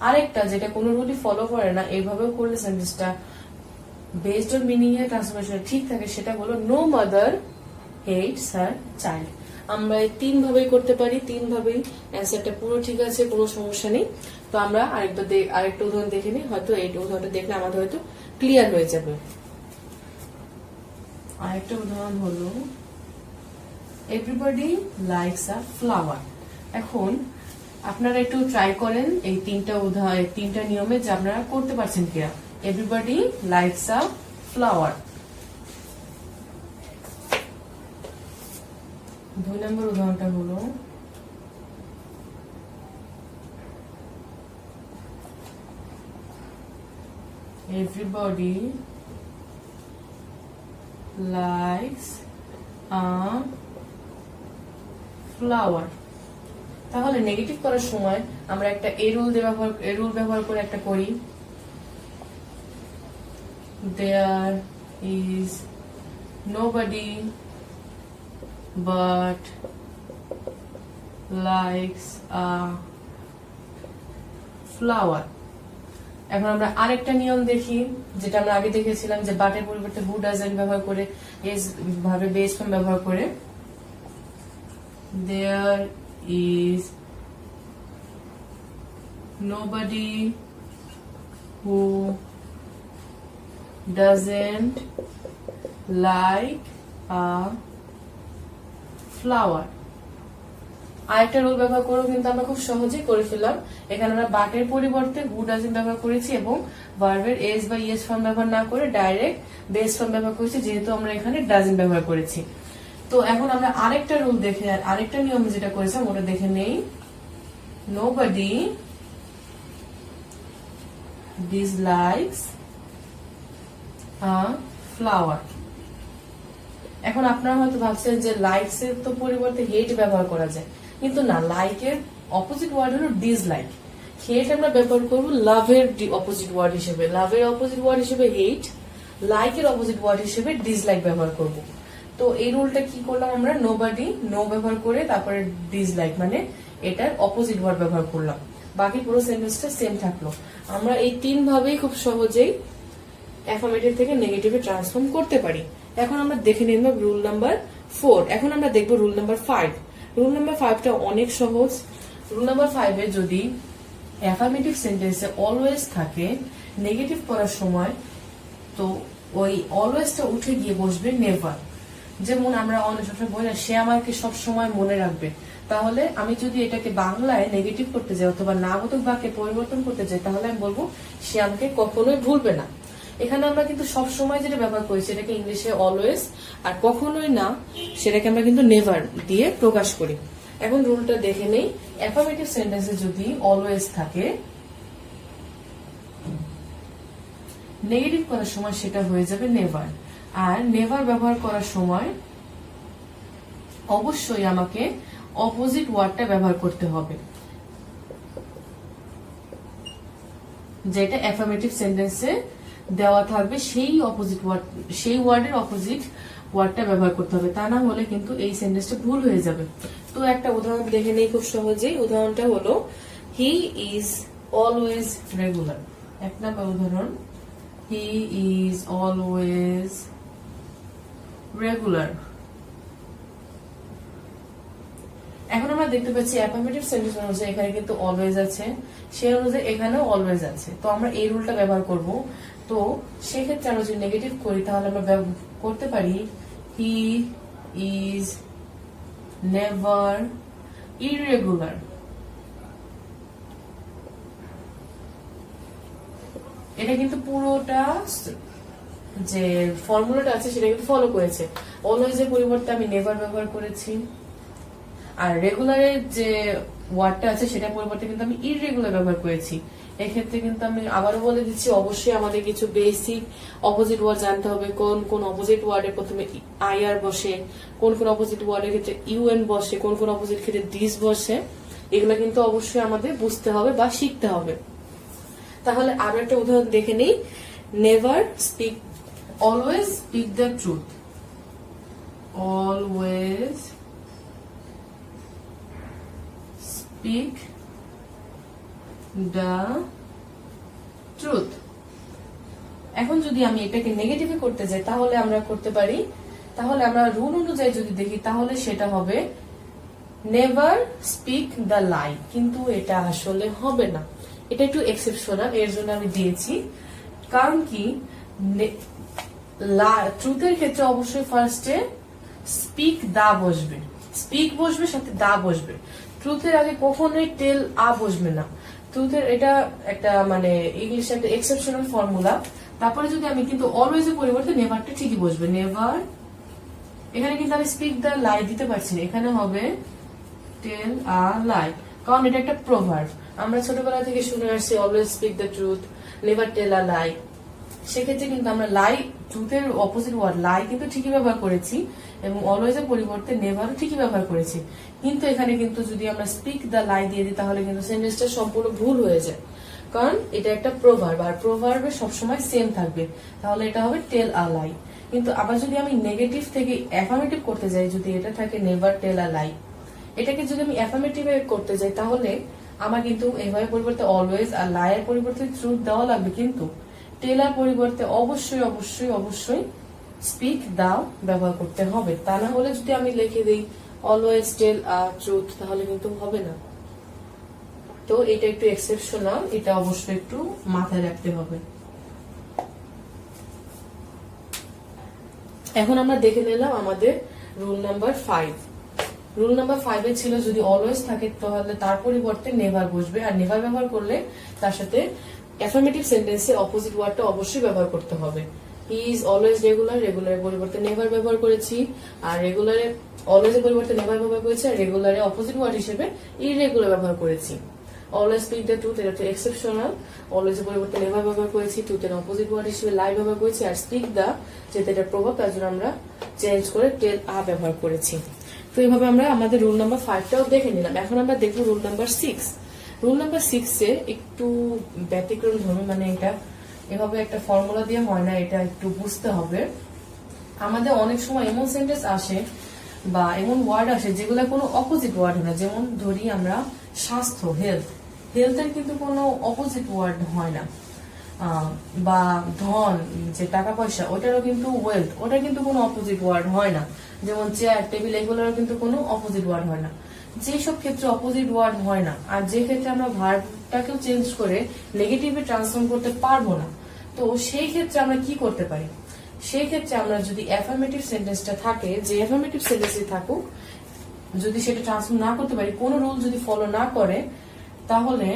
আরেকটা যেটা কোনো রুলই ফলো করে না, এইভাবেও করলে সেন্টেন্সটা বেসড অন মিনিং এর ট্রান্সফরমেশন ঠিক থাকে, সেটা হলো no mother hates her child. আমরা 3 ভাবেই করতে পারি, 3 ভাবেই অ্যান্সারটা পুরো ঠিক আছে, কোনো সমস্যা নেই। তো আমরা আরেকটা উদাহরণ দেখে নিই, হয়তো এই উদাহরণটা দেখলে আমাদের হয়তো ক্লিয়ার হয়ে যাবে। আরেকটা উদাহরণ হলো এভরিবডি লাইকস আ ফ্লাওয়ার। এখন আপনারা একটু ট্রাই করেন এই 3টা নিয়মে যে আপনারা করতে পারছেন কিনা। Everybody likes a flower. 2 নম্বর উদাহরণটা হলো everybody likes a flower। তাহলে নেগেটিভ করার সময় আমরা একটা এ রুল ব্যবহার করে একটা করি। there is nobody but likes a flower। এখন আমরা আরেকটা নিয়ম দেখি, যেটা আমরা আগে দেখেছিলাম, যে বাটের পরিবর্তে হু ডাজন্ট ব্যবহার করে এস ভাবে বেস ফর্ম ব্যবহার করে। there is nobody who doesn't like a flower। আরেকটা রুল ব্যবহার করেও কিন্তু আমরা খুব সহজেই করে ফেললাম। এখানে আমরা বাটের পরিবর্তে হু ডাজন্ট ব্যবহার করেছি এবং ভার্বের এস বা ইএস ফর্ম ব্যবহার না করে ডাইরেক্ট বেস ফর্ম ব্যবহার করেছি, যেহেতু আমরা এখানে ডাজন্ট ব্যবহার করেছি। তো এখন আমরা আরেকটা রুল দেখে, আরেকটা নিয়ম যেটা করেছিলাম ওটা দেখে নেই। nobody dislikes a flower। এখন আপনারা হয়তো ভাবছেন যে লাইকস এর তো পরিবর্তে হেট ব্যবহার করা যায়, কিন্তু না, লাইকের অপোজিট ওয়ার্ড হলো ডিসলাইক। হেট আমরা ব্যবহার করব লাভের অপোজিট ওয়ার্ড হিসেবে, লাভের অপোজিট ওয়ার্ড হিসেবে হেট, লাইকের অপোজিট ওয়ার্ড হিসেবে ডিসলাইক ব্যবহার করব। তো এই রুলটা কি করলাম আমরা, নোবডি নো ব্যবহার করে তারপরে ডিসলাইক মানে এটার অপোজিট ওয়ার্ড ব্যবহার করলাম, বাকি পুরো সেন্টেন্সটা সেম থাকলো। আমরা এই 3 ভাবেই খুব সহজেই অ্যাফার্মেটিভ থেকে নেগেটিভে ট্রান্সফর্ম করতে পারি। এখন আমরা দেখে নিব রুল নাম্বার 4। এখন আমরা দেখব রুল নাম্বার 5। রুল নাম্বার 5টা অনেক সহজ। রুল নাম্বার 5 এ যদি অ্যাফার্মেটিভ সেন্টেন্সে অলওয়েজ থাকে, নেগেটিভ করার সময় তো ওই অলওয়েজটা উঠে গিয়ে বসবে নেভার। যেমন আমরা অনেক সবসময় বলি না, সে আমাকে সব সময় মনে রাখবে। তাহলে আমি যদি এটাকে বাংলায় নেগেটিভ করতে যাই অথবা নাবোধক বাক্যে পরিবর্তন করতে চাই, তাহলে আমি বলবো সে আমাকে কখনোই ভুলবে না। এখানে আমরা কিন্তু সব সময় যেটা ব্যবহার করি সেটাকে ইংলিশে অলওয়েজ, আর কখনোই না সেটাকে আমরা কিন্তু নেভার দিয়ে প্রকাশ করি। এখন রুলটা দেখে নেই। অ্যাফার্মেটিভ সেন্টেন্সে যদি অলওয়েজ থাকে, নেগেটিভ করার সময় সেটা হয়ে যাবে নেভার। আর নেভার ব্যবহার করার সময় অবশ্যই আমাকে অপোজিট ওয়ার্ডটা ব্যবহার করতে হবে, যেটা অ্যাফার্মেটিভ সেন্টেন্সে দেওয়া থাকবে সেই অপোজিট ওয়ার্ড, সেই ওয়ার্ডের অপোজিট ওয়ার্ডটা ব্যবহার করতে হবে, তা না হলে কিন্তু এই সেন্টেন্সটা ভুল হয়ে যাবে। তো একটা উদাহরণ দেখে নেই খুব সহজেই। উদাহরণটা হলো হি ইজ অলওয়েজ রেগুলার। 1 নম্বর উদাহরণ, হি ইজ অলওয়েজ রেগুলার। এখন আমরা দেখতে পাচ্ছি অ্যাফার্মেটিভ সেন্টেন্স অনুযায়ী এখানে কিন্তু অলওয়েজ আছে, সেই অনুযায়ী এখানেও অলওয়েজ আছে। তো আমরা এই রুলটা ব্যবহার করব। তো সেক্ষেত্রে আমরা যদি নেগেটিভ করি তাহলে আমরা করতে পারি হি ইজ নেভার ইররেগুলার। এটা কিন্তু পুরোটা যে ফর্মুলাটা আছে সেটা কিন্তু ফলো করেছে। অলওয়েজ এর পরিবর্তে আমি নেভার ব্যবহার করেছি, আর রেগুলারের যে ওয়ার্ডটা আছে সেটার পরিবর্তে কিন্তু আমি ইররেগুলার ব্যবহার করেছি। এক্ষেত্রে কিন্তু আমি আবারও বলে দিচ্ছি, অবশ্যই আমাদের কিছু বেসিক অপোজিট ওয়ার্ড জানতে হবে। কোন কোন অপোজিট ওয়ার্ডের প্রথমে আইআর বসে, কোন কোন অপোজিট ওয়ার্ডের ক্ষেত্রে ইউএন বসে, কোন কোন অপোজিট ক্ষেত্রে ডিস বসে, এগুলো কিন্তু অবশ্যই আমাদের বুঝতে হবে বা শিখতে হবে। তাহলে আরো একটা উদাহরণ দেখে নিই। Never speak, always speak the truth, always speak the truth. এখন যদি আমি এটাকে নেগেটিভে করতে যাই তাহলে আমরা করতে পারি, তাহলে আমরা রুল অনুযায়ী যদি দেখি তাহলে সেটা হবে নেভার স্পিক দ্য লাই, কিন্তু এটা আসলে হবে না, এটা একটু এক্সেপশনাল, এর জন্য আমি দিয়েছি। কারণ কি, ট্রুথের ক্ষেত্রে অবশ্যই ফার্স্টে স্পিক দা বসবে, স্পিক বসবে সাথে দা বসবে। ট্রুথের আগে কখনোই টেল আ বসবে না। ট্রুথের এটা একটা মানে ইংলিশে একটা এক্সেপশনাল ফর্মুলা। তারপরে যদি আমি কিন্তু অলওয়েজ এর পরিবর্তে নেভারটা ঠিকই বসবে, নেভার। এখানে কিন্তু আমি স্পিক দা লাই দিতে পারছি না, এখানে হবে টেল আ লাই, কারণ এটা একটা প্রভার্ব। আমরা ছোটবেলা থেকে শুনে আসছি always speak the truth, never tell a lie. সেক্ষেত্রে কিন্তু আমরা লাই, ট্রুথের অপোজিট ওয়ার্ড লাই কিন্তু ঠিকই ব্যবহার করেছি এবং অলওয়েজ এর পরিবর্তে নেভারও ঠিকই ব্যবহার করেছি। কিন্তু এখানে কিন্তু যদি আমরা স্পিক দ্য লাই দিয়ে দিই তাহলে কিন্তু সেন্টেন্সটা সম্পূর্ণ ভুল হয়ে যায়, কারণ এটা একটা প্রভার্ব আর প্রভার্বে সবসময় সেম থাকবে। তাহলে এটা হবে টেল আ লাই। কিন্তু আবার যদি আমি নেগেটিভ থেকে অ্যাফার্মেটিভ করতে যাই, যদি এটা থাকে নেভার টেল আ লাই, এটাকে যদি আমি অ্যাফার্মেটিভে করতে যাই তাহলে আমার কিন্তু এভাবে পরিবর্তে অলওয়েজ আর লাইয়ের পরিবর্তে ট্রুথ দেওয়া লাগবে, কিন্তু টেলার পরিবর্তে অবশ্যই অবশ্যই অবশ্যই স্পিক দাও ব্যবহার করতে হবে। তা না হলে যদি আমি লিখে দিই অলওয়েজ টেল আ ট্রুথ তাহলে কিন্তু হবে না। তো এটা একটু এক্সেপশনাল, এটা অবশ্যই একটু মাথায় রাখতে হবে। এখন আমরা দেখে নিলাম আমাদের রুল নাম্বার 5। রুল নাম্বার 5 এ ছিল যদি অলওয়েজ থাকে তাহলে তার পরিবর্তে নেভার বসবে, আর নেভার ব্যবহার করলে তার সাথে অ্যাফার্মেটিভ সেন্টেন্সে অপোজিট ওয়ার্ডটা অবশ্যই ব্যবহার করতে হবে। হি ইজ অলওয়েজ রেগুলার, রেগুলারের পরিবর্তে নেভার ব্যবহার করেছি, আর রেগুলারে অলওয়েজ এর পরিবর্তে নেভার ব্যবহার করেছি, আর রেগুলারে অপোজিট ওয়ার্ড হিসেবে ইররেগুলার ব্যবহার করেছি। অলওয়েজ স্পিক দ্য ট্রুথ, এটা এক্সেপশনাল, অলওয়েজ এর পরিবর্তে নেভার ব্যবহার করেছি, ট্রুথের অপোজিট ওয়ার্ড হিসেবে লাই ব্যবহার করেছি, আর স্পিক দা যেটা এটা প্রভাব তার জন্য আমরা চেঞ্জ করে টেল আ ব্যবহার করেছি। তো এইভাবে আমরা আমাদের রুল নাম্বার 5টাও দেখে নিলাম। এখন আমরা দেখবো রুল নাম্বার 6। রুল নাম্বার 6 এ একটু ব্যতিক্রম ধর্মী, মানে এটা এভাবে একটা ফর্মুলা দিয়ে হয় না, এটা একটু বুঝতে হবে। আমাদের অনেক সময় এমন সেন্টেন্স আসে বা এমন ওয়ার্ড আসে যেগুলো কোনো অপোজিট ওয়ার্ড হয় না। যেমন ধরি আমরা স্বাস্থ্য, হেলথ, হেলথের কিন্তু কোনো অপোজিট ওয়ার্ড হয় না। বা ধন, যে টাকা পয়সা, ওটারও কিন্তু ওয়েলথ, ওটা কিন্তু কোনো অপোজিট ওয়ার্ড হয় না। যেমন চেয়ার, টেবিল, এগুলোরও কিন্তু কোনো অপোজিট ওয়ার্ড হয় না। যেসব ক্ষেত্রে অপোজিট ওয়ার্ড হয় না আর যে ক্ষেত্রে আমরা ভার্বটাকেও চেঞ্জ করে নেগেটিভে ট্রান্সফর্ম করতে পারবো না, তো সেই ক্ষেত্রে আমরা কি করতে পারি? সেই ক্ষেত্রে আমরা যদি অ্যাফার্মেটিভ সেন্টেন্সটা থাকে, যে অ্যাফার্মেটিভ সেন্টেন্সই থাকুক, যদি সেটা ট্রান্সফর্ম না করতে পারি, কোনো রুল যদি ফলো না করে, তাহলে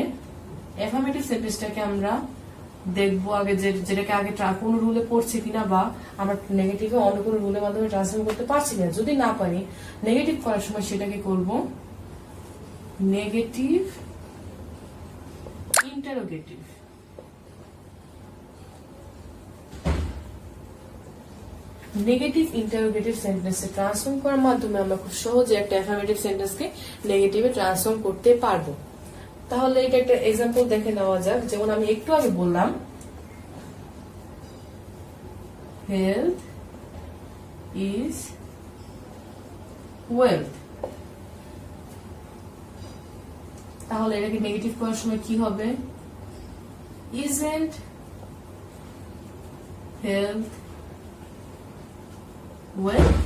অ্যাফার্মেটিভ সেন্টেন্সটাকে আমরা দেখবো আগে যেটাকে আগে কোন রুলে পড়ছে কিনা, বা আমরা নেগেটিভে অন্য কোনো রুলের মাধ্যমে ট্রান্সফর্ম করতে পারছি না। যদি না পারি, নেগেটিভ করার সময় সেটাকে করব নেগেটিভ ইন্টারোগেটিভ। নেগেটিভ ইন্টারোগেটিভ সেন্টেন্সে ট্রান্সফর্ম করার মাধ্যমে আমরা খুব সহজে একটা অ্যাফার্মেটিভ সেন্টেন্সকে নেগেটিভে ট্রান্সফর্ম করতে পারবো। তাহলে এটা একটা এক্সাম্পল দেখে নেওয়া যাক। যেমন আমি একটু আগে বললাম হেলথ ইজ ওয়েলথ, তাহলে এটাকে নেগেটিভ করার সময় কি হবে? Isn't health wealth.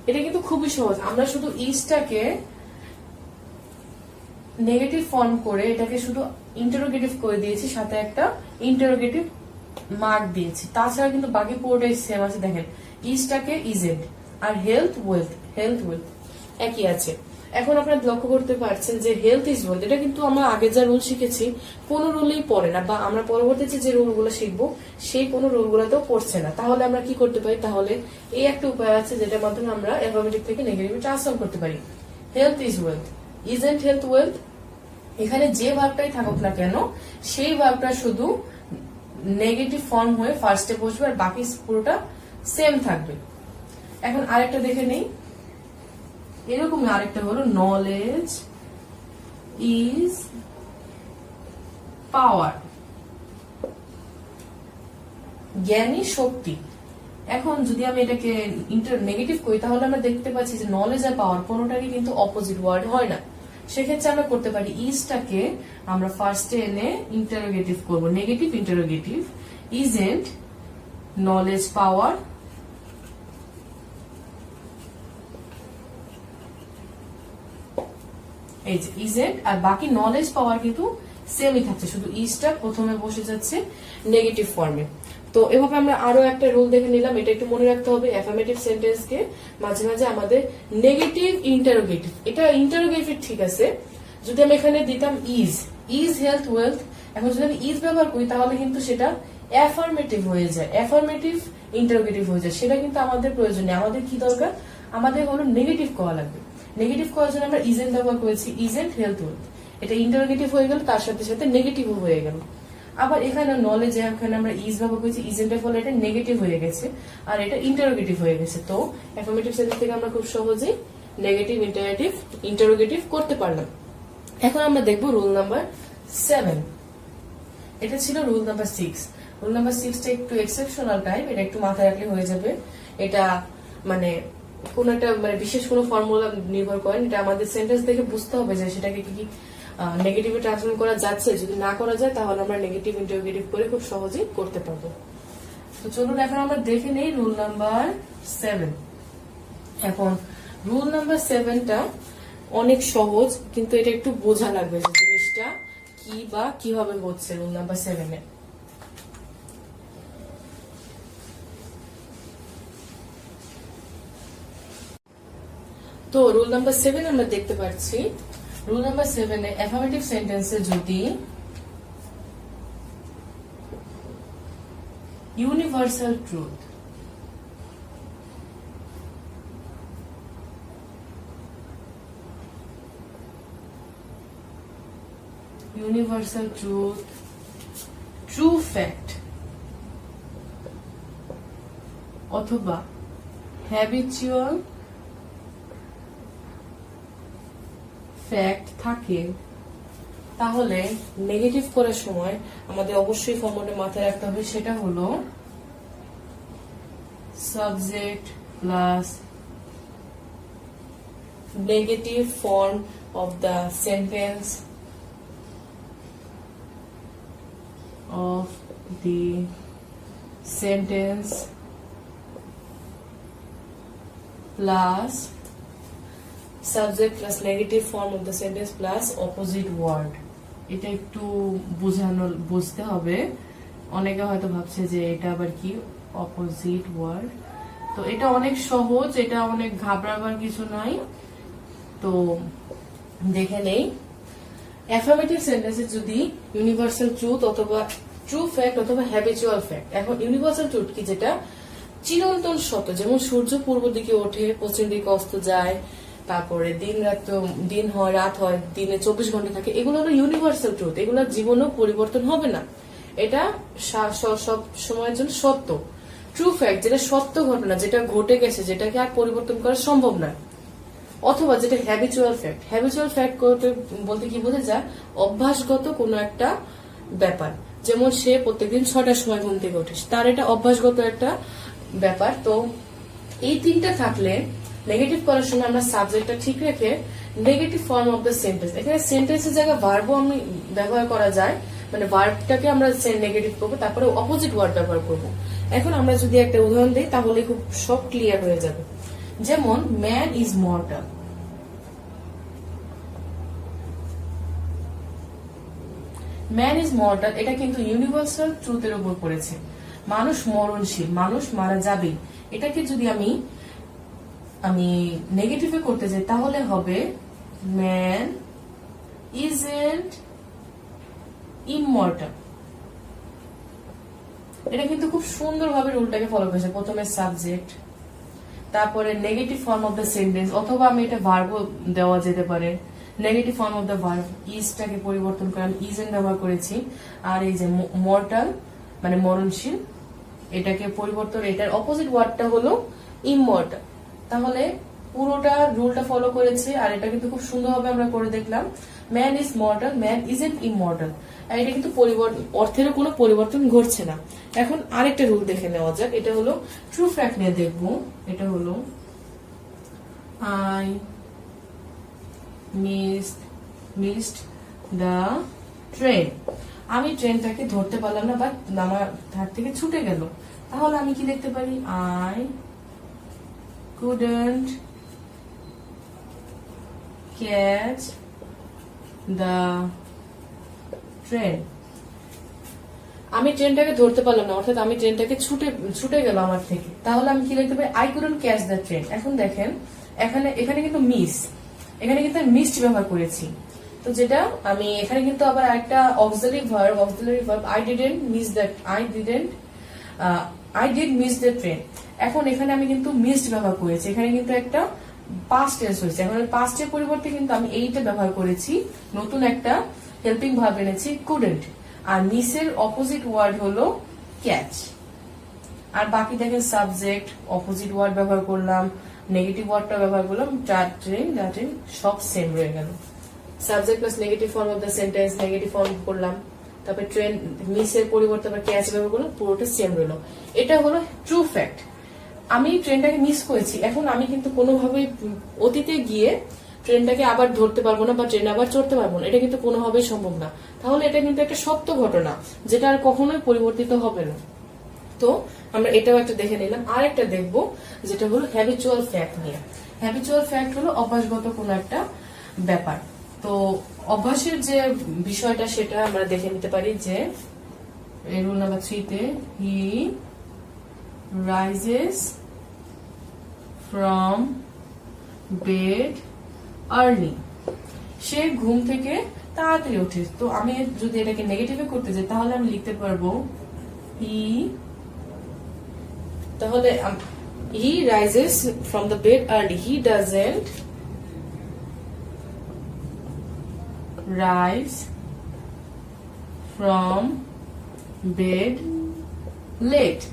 এটা কিন্তু খুবই সহজ। আমরা শুধু ইজটাকে নেগেটিভ ফর্ম করে এটাকে শুধু ইন্টারোগেটিভ করে দিয়েছি, সাথে একটা ইন্টারোগেটিভ মার্ক দিয়েছি। তাছাড়া কিন্তু বাকি পুরোটাই সেম আছে। দেখেন, ইজটাকে ইজেন্ট আর হেলথ ওয়েলথ, হেলথ ওয়েলথ একই আছে। এখন আপনারা লক্ষ্য করতে পারছেন যে হেলথ ইজ ওয়েলথ, এটা কিন্তু আমরা আগে যা রুল শিখেছি কোনো রুলেই পড়ে না, বা আমরা পরবর্তীতে যে রুলগুলো শিখবো সেই কোনো রুলগুলোতেও পড়ছে না। তাহলে আমরা কি করতে পারি? তাহলে এই একটা উপায় আছে যেটার মাধ্যমে আমরা অ্যাফার্মেটিভ থেকে নেগেটিভে ট্রান্সফর্ম করতে পারি। Health is wealth, isn't health wealth, এখানে যে ভার্বটাই থাকুক না কেন সেই ভার্বটা শুধু নেগেটিভ ফর্ম হয়ে ফার্স্টে বসবে আর বাকি পুরোটা সেম থাকবে। এখন আরেকটা দেখে নেই, এরকম আরেকটা হলো নলেজ ইজ পাওয়ার, জ্ঞানী শক্তি। এখন যদি আমি এটাকে নেগেটিভ করি তাহলে আমরা দেখতে পাচ্ছি যে নলেজ আর পাওয়ার কোনোটারই কিন্তু অপোজিট ওয়ার্ড হয় না। সেক্ষেত্রে আমরা করতে পারি ইজটাকে আমরা ফার্স্টে এনে ইন্টারোগেটিভ করবো, নেগেটিভ ইন্টারোগেটিভ, ইজেন্ট নলেজ পাওয়ার এই যে ইজেন্ট, আর বাকি নলেজ পাওয়ার কিন্তু সেমই থাকছে, শুধু ইজটা প্রথমে বসে যাচ্ছে নেগেটিভ ফর্মে। তো এভাবে আমরা আরো একটা রুল দেখে নিলাম, এটা একটু মনে রাখতে হবে, অ্যাফার্মেটিভ সেন্টেন্সকে মাঝে মাঝে আমাদের নেগেটিভ ইন্টারোগেটিভ, এটা ইন্টারোগেটিভ ঠিক আছে, যদি আমি এখানে দিতাম ইজ হেলথ ওয়েলথ, এখন যদি আমি ইজ ব্যবহার করি তাহলে কিন্তু সেটা অ্যাফার্মেটিভ হয়ে যায়, অ্যাফার্মেটিভ ইন্টারোগেটিভ হয়ে যায়, সেটা কিন্তু আমাদের প্রয়োজন নেই। আমাদের কি দরকার? আমাদের হলো নেগেটিভ করা লাগবে। নেগেটিভ করার জন্য আমরা ইজেন্ট ব্যবহার করেছি, ইজেন্ট হেলথ ওয়েলথ, এটা ইন্টারোগেটিভ হয়ে গেল, তার সাথে সাথে নেগেটিভও হয়ে গেল। আবার এখানে নলেজ, এখানে আমরা ইজ ব্যবহার করেছি, ইজেন্টের ফলে এটা নেগেটিভ হয়ে গেছে আর এটা ইন্টারোগেটিভ হয়ে গেছে। তো অ্যাফার্মেটিভ সেন্টেন্স থেকে আমরা খুব সহজেই নেগেটিভ ইন্টারোগেটিভ করতে পারলাম। এখন আমরা দেখবো রুল নাম্বার 7, এটা ছিল রুল নাম্বার 6। রুল নাম্বার 6টা একটু এক্সেপশনাল টাইপ, এটা একটু মাথায় রাখলে হয়ে যাবে। এটা মানে কোন একটা মানে বিশেষ কোনো ফর্মুলা নির্ভর করেন, এটা আমাদের সেন্টেন্স দেখে বুঝতে হবে যে সেটাকে কি নেগেটিভে ট্রান্সফর্ম করা যাচ্ছে, যদি না করা যায় তাহলে আমরা নেগেটিভ ইন্টারোগেটিভ করে খুব সহজেই করতে পারবো। তো চলুন এখন আমরা দেখে নেই রুল নাম্বার 7। এখন রুল নাম্বার 7টা অনেক সহজ, কিন্তু এটা একটু বোঝা লাগবে যে জিনিসটা কি বা কিভাবে হচ্ছে রুল নাম্বার 7-এ। তো রুল নাম্বার 7 আমরা দেখতে পাচ্ছি, রুল নাম্বার 7-এ অ্যাফার্মেটিভ সেন্টেন্সে যদি universal truth, universal truth, true fact অথবা হ্যাবিচুয়াল ফ্যাক্ট থাকে, তাহলে নেগেটিভ করার সময় আমাদের অবশ্যই ফর্মুলাটা মাথায় রাখতে হবে, সেটা হলো subject plus negative form of the sentence plus subject plus negative form of the sentence plus opposite word. এটা একটু বুঝতে হবে, অনেকে হয়তো ভাবছে যে এটা আবার কি অপোজিট ওয়ার্ড। তো এটা অনেক সহজ, এটা অনেক ঘাবড়াবার কিছু নাই। তো দেখে নেই, অ্যাফার্মেটিভ সেন্টেন্সে যদি ইউনিভার্সাল ট্রুথ অথবা ট্রু ফ্যাক্ট অথবা হ্যাবিচুয়াল ফ্যাক্ট, এখন ইউনিভার্সাল ট্রুথ কি? যেটা চিরন্তন সত্য, যেমন সূর্য পূর্ব দিকে ওঠে, পশ্চিম দিকে অস্ত যায়, তারপরে দিন হয় রাত হয়, দিনে 24 ঘন্টা থাকে, এগুলো হলো ইউনিভার্সাল ট্রুথ, এগুলো জীবনেও পরিবর্তন হবে না, এটা সব সময়ের জন্য সত্য। ট্রু ফ্যাক্ট যেটা সত্য ঘটনা, যেটা ঘটে গেছে, যেটাকে আর পরিবর্তন করা সম্ভব না। অথবা যেটা হ্যাবিচুয়াল ফ্যাক্ট, হ্যাবিচুয়াল ফ্যাক্ট বলতে কি বোঝা যায়? অভ্যাসগত কোনো একটা ব্যাপার, যেমন সে প্রত্যেকদিন 6টার সময় ঘুম থেকে ওঠে, তার এটা অভ্যাসগত একটা ব্যাপার। তো এই তিনটা থাকলে নেগেটিভ করার সময় আমরা সাবজেক্টটা ঠিক রেখে negative form of the sentence, এখানে সেন্টেন্সের জায়গায় ভার্বও আমি ব্যবহার করা যায়, মানে ভার্বটাকে আমরা নেগেটিভ করবো, তারপরে অপোজিট ওয়ার্ড ব্যবহার করবো। এখন আমরা যদি একটা উদাহরণ দিই তাহলে খুব সব ক্লিয়ার হয়ে যাবে। যেমন man is mortal, man is mortal, এটা কিন্তু ইউনিভার্সাল ট্রুথের উপর পড়েছে। মানুষ মরণশীল, মানুষ মারা যাবে, এটাকে যদি আমি নেগেটিভে করতে যাই তাহলে হবে ম্যান ইজন্ট ইমমর্টাল। এটা কিন্তু খুব সুন্দরভাবে রুলটাকে ফলো করেছে। প্রথমে সাবজেক্ট, তারপরে negative form of the sentence, অথবা আমি এটা ভার্বও দেওয়া যেতে পারে। Negative form of the verb, ইজটাকে পরিবর্তন করে আমি ইজেন্ট ব্যবহার করেছি। আর এই যে মর্টাল মানে মরণশীল, এটাকে পরিবর্তন, এটার অপোজিট ওয়ার্ডটা হলো ইমমর্টাল। তাহলে পুরোটা রুলটা ফলো করেছে। আর এটা কিন্তু খুব সুন্দরভাবে আমরা করে দেখলাম। Man is mortal, man isn't immortal. আর এটা কিন্তু অর্থেরও কোনো পরিবর্তন ঘটছে না। এখন আরেকটা রুল দেখে নেওয়া যাক। এটা হলো ট্রু ফ্যাক্ট নিয়ে দেখবো। এটা হলো আই মিসড দ্য ট্রেন। আমি ট্রেনটাকে ধরতে পারলাম না, বা আমার হাত থেকে ছুটে গেল। তাহলে আমি কি লিখতে পারি? I couldn't catch the train. আমি ট্রেনটাকে ধরতে পারলাম না, অর্থাৎ আমি ট্রেনটাকে ছুটে গেল আমার থেকে। তাহলে আমি কি লিখতে পারি? I couldn't catch the train. এখন দেখেন এখানে কিন্তু এখানে কিন্তু আমি মিসড ব্যবহার করেছি। তো যেটা আমি এখানে কিন্তু আবার একটা auxiliary verb I did miss the train। এখন এখানে আমি কিন্তু মিসড ব্যবহার করেছি। এখানে কিন্তু একটা পাস্ট টেন্স হয়েছে। এখন পাস্টের পরিবর্তে কিন্তু আমি এইটা ব্যবহার করেছি, নতুন একটা হেল্পিং ভার্ব এনেছি কুডেন্ট। আর মিসের অপোজিট ওয়ার্ড হলো ক্যাচ। আর বাকি দেখেন সাবজেক্ট, অপোজিট ওয়ার্ড ব্যবহার করলাম, নেগেটিভ ওয়ার্ডটা ব্যবহার করলাম, ট্রেন সব সেম রয়ে গেল। Subject plus negative form of the sentence, negative form করলাম, তারপরে ট্রেন মিসের পরিবর্তে আবার ক্যাচ ব্যবহার করলাম, পুরোটা সেম রইল। এটা হলো ট্রু ফ্যাক্ট। আমি ট্রেনটাকে মিস করেছি। এখন আমি কিন্তু কোনোভাবেই অতীতে গিয়ে ট্রেনটাকে আবার ধরতে পারবো না, বা ট্রেন আবার চড়তে পারবো না। এটা কিন্তু কোনোভাবেই সম্ভব না। তাহলে এটা কিন্তু একটা সত্য ঘটনা, যেটা আর কখনোই পরিবর্তিত হবে না। তো আমরা এটাও একটা দেখে নিলাম। আর একটা দেখবো, যেটা হলো হ্যাবিচুয়াল ফ্যাক্ট নিয়ে। হ্যাবিচুয়াল ফ্যাক্ট হলো অভ্যাসগত কোনো একটা ব্যাপার। তো অভ্যাসের যে বিষয়টা সেটা আমরা দেখে নিতে পারি। যে রুল নাম্বার 3 তে, হি rises from bed early। সে ঘুম থেকে তাড়াতাড়ি ওঠে। তো আমি যদি এটাকে নেগেটিভে করতে যাই, তাহলে আমি লিখতে পারবো he rises from the bed early, he doesn't rise from bed late।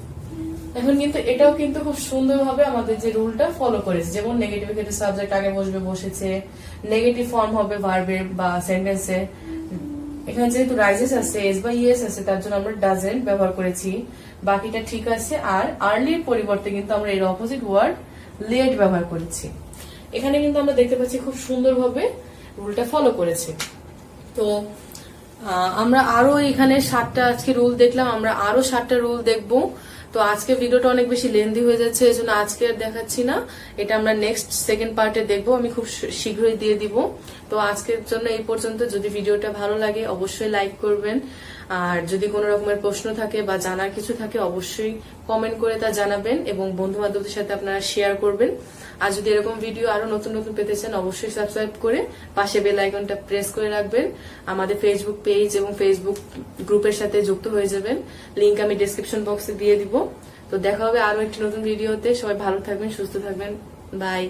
এখন কিন্তু এটাও কিন্তু খুব সুন্দরভাবে আমাদের যে রুলটা ফলো করেছে। যেমন নেগেটিভ ক্ষেত্রে সাবজেক্ট আগে বসেছে, নেগেটিভ ফর্ম হবে ভার্বের বা সেন্টেন্সে। এখানে যেহেতু রাইজেস আছে, এস বা ইএস আছে, তার জন্য আমরা ডাজেন্ট ব্যবহার করেছি। বাকিটা ঠিক আছে। আর আর্লির পরিবর্তে কিন্তু আমরা এর অপোজিট ওয়ার্ড লেট ব্যবহার করেছি। এখানে কিন্তু আমরা দেখতে পাচ্ছি খুব সুন্দরভাবে রুলটা ফলো করেছে। তো আমরা আরো এখানে 7টা আজকে রুল দেখলাম, আমরা আরো 7টা রুল দেখবো। তো আজকে ভিডিওটা অনেক বেশি লেন্দি হয়ে যাচ্ছে, এই জন্য আজকে আর দেখাচ্ছি না। এটা আমরা নেক্সট সেকেন্ড পার্টে দেখবো, আমি খুব শীঘ্রই দিয়ে দিব। তো আজকের জন্য এই পর্যন্ত। যদি ভিডিওটা ভালো লাগে অবশ্যই লাইক করবেন। আর যদি কোনো রকমের প্রশ্ন থাকে বা জানার কিছু থাকে অবশ্যই কমেন্ট করে তা জানাবেন, এবং বন্ধু বান্ধবদের সাথে আপনারা শেয়ার করবেন। আর যদি এরকম ভিডিও আরো নতুন নতুন পেতে চান অবশ্যই সাবস্ক্রাইব করে পাশে বেল আইকনটা প্রেস করে রাখবেন। আমাদের ফেসবুক পেজ এবং ফেসবুক গ্রুপের সাথে যুক্ত হয়ে যাবেন। লিংক আমি ডেসক্রিপশন বক্সে দিয়ে দিব। তো দেখা হবে আরো একটি নতুন ভিডিওতে। সবাই ভালো থাকবেন, সুস্থ থাকবেন। বাই।